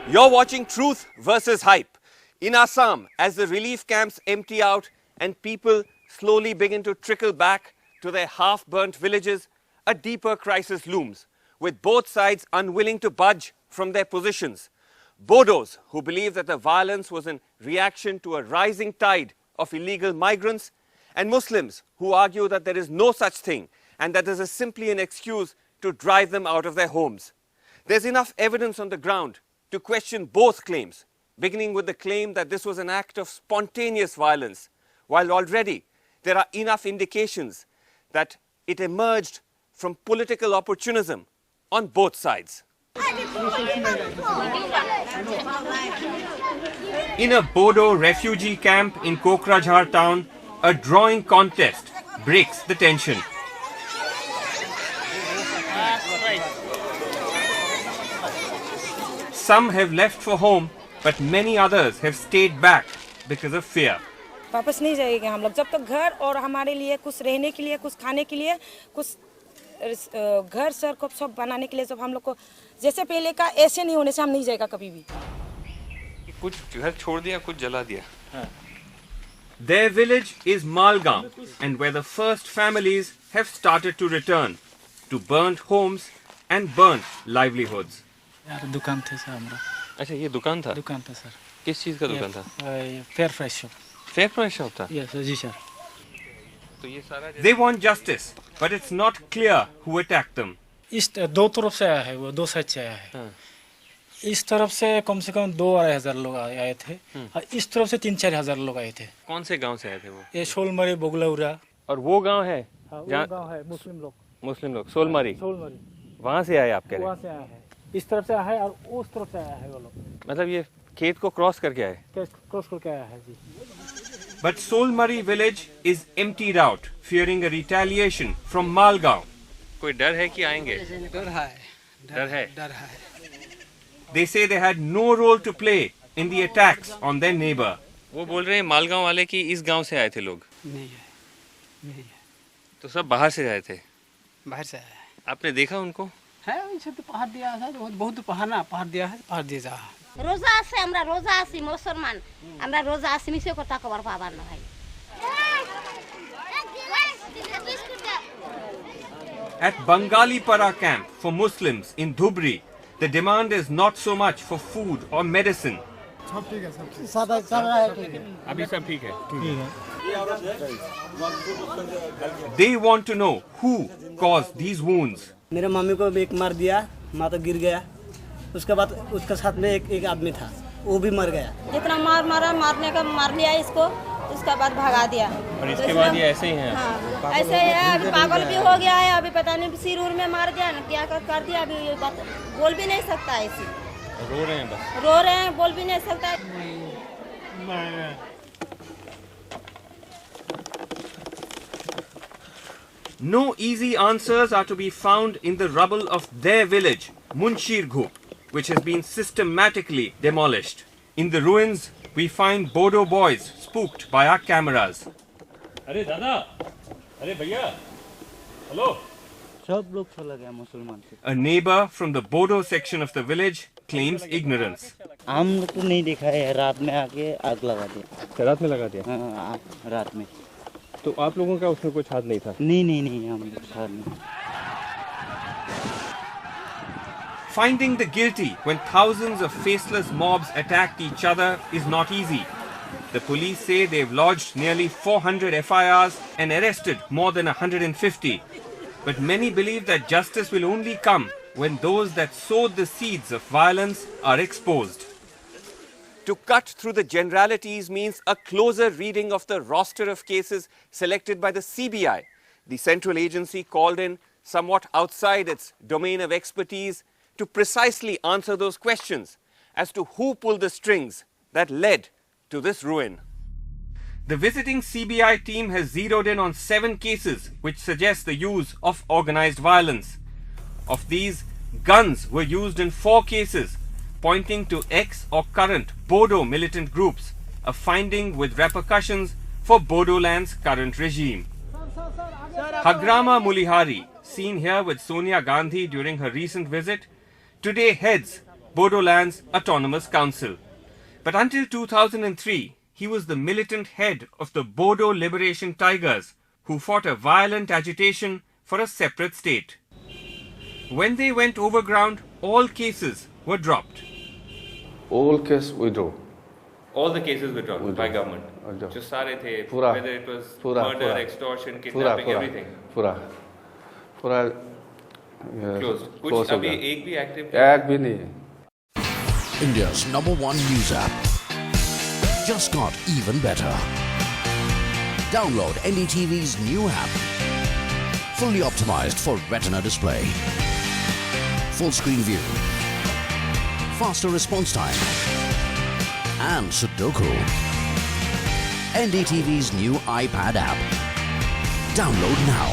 You're watching Truth versus Hype. In Assam, as the relief camps empty out and people slowly begin to trickle back to their half-burnt villages, a deeper crisis looms, with both sides unwilling to budge from their positions. Bodos, who believe that the violence was in reaction to a rising tide of illegal migrants, and Muslims, who argue that there is no such thing and that this is simply an excuse to drive them out of their homes. There's enough evidence on the ground to question both claims, beginning with the claim that this was an act of spontaneous violence, while already there are enough indications that it emerged from political opportunism on both sides. In a Bodo refugee camp in Kokrajhar town, a drawing contest breaks the tension. Some have left for home, but many others have stayed back because of fear. वापस नहीं जाएंगे हम लोग जब तक घर और हमारे लिए कुछ रहने के लिए कुछ खाने के लिए कुछ घर सर को सब बनाने के लिए जब हम लोग को जैसे पहले का ऐसे नहीं होने से हम नहीं जाएगा कभी भी कुछ घर छोड़ दिया कुछ जला दिया Their village is Malgaon, and where the first families have started to return to burnt homes and burnt livelihoods. यार दुकान थे सर हमारा अच्छा ये दुकान था सर किस चीज का दुकान था फेयर प्राइस शॉप था यस जी सर तो ये सारा They want justice, but it's not clear who attacked them. इस दो तरफ से आया है वो दो साइड से आया है इस तरफ से कम 2-2,500 लोग आए थे और इस तरफ से 3-4 लोग आए थे कौन से गांव से आए थे वो ये सोलमरी बोगलौरा और वो गांव है गांव है मुस्लिम लोग सोलमरी वहां से आए आप कह रहे वहां से आया है इस तरफ से आया है और उस तरफ से आया है वो लोग मतलब ये खेत को क्रॉस करके आए क्रॉस करके आया है जी But Solmari village is emptied out, fearing a retaliation from Malgaon. कोई डर है कि आएंगे? डर है. They say they had no role to play in the attacks on their neighbor. वो बोल रहे हैं मालगांव वाले कि इस गांव से आए थे लोग. नहीं है. तो सब बाहर से आए थे. बाहर से आए. आपने देखा उनको? है उनसे तो पहाड़ दिया था बहुत पहाड़ दिया है पहाड़ दिया जा. রোজা আছে আমরা রোজা আছি মুসলমান আমরা রোজা আছি মিছে কথা কবার পাবার না ভাই At Bangalipara camp for Muslims in Dhubri, the demand is not so much for food or medicine. सब ठीक है चल रहा है अभी सब ठीक है. They want to know who caused these wounds. मेरे मम्मी को भी एक मार दिया माँ तो गिर गया उसके बाद उसके साथ में एक आदमी था वो भी मर गया जितना मार लिया इसको उसके बाद भगा दिया और इसके बाद ये ऐसे ही हैं हाँ, ऐसे ही है अभी पागल भी हो गया है अभी पता नहीं सिर उर में मार दिया ना क्या कर दिया अभी ये बात बोल भी नहीं सकता ऐसे रो रहे हैं बोल भी नहीं सकता No easy answers are to be found in the rubble of their village, Munshirghu, which has been systematically demolished. In the ruins, we find Bodo boys spooked by our cameras. अरे दादा, अरे भैया, हेलो. सब लोग चला गया मुसलमान से. A neighbor from the Bodo section of the village claims ignorance. हम लोग तो नहीं देखा है रात में आके आग लगा दिया. रात में लगा दिया. हाँ रात में. तो आप लोगों का उसमें कुछ हाथ नहीं था? नहीं हम लोग साथ नहीं. Finding the guilty when thousands of faceless mobs attacked each other is not easy. The police say they've lodged nearly 400 FIRs and arrested more than 150. But many believe that justice will only come when those that sowed the seeds of violence are exposed. To cut through the generalities means a closer reading of the roster of cases selected by the CBI, the central agency called in somewhat outside its domain of expertise to precisely answer those questions as to who pulled the strings that led to this ruin. The visiting CBI team has zeroed in on 7 cases which suggest the use of organized violence. Of these, guns were used in 4 cases, pointing to ex or current Bodo militant groups, a finding with repercussions for Bodoland's current regime. Hagrama Mulihari, seen here with Sonia Gandhi during her recent visit, today heads Bodoland's Autonomous Council. But until 2003, he was the militant head of the Bodo Liberation Tigers, who fought a violent agitation for a separate state. When they went overground, all cases were dropped. All case withdraw. All the cases were dropped by government. Withdraw. जो सारे थे, पूरा, whether it was पूरा, murder, पूरा, extortion, kidnapping, everything. पूरा Closed. close कुछ हो अभी गया। एक भी active एक भी नहीं है। India's #1 news app just got even better. Download NDTV's new app. Fully optimized for retina display. Full screen view. Faster response time. And Sudoku. NDTV's new iPad app. Download now.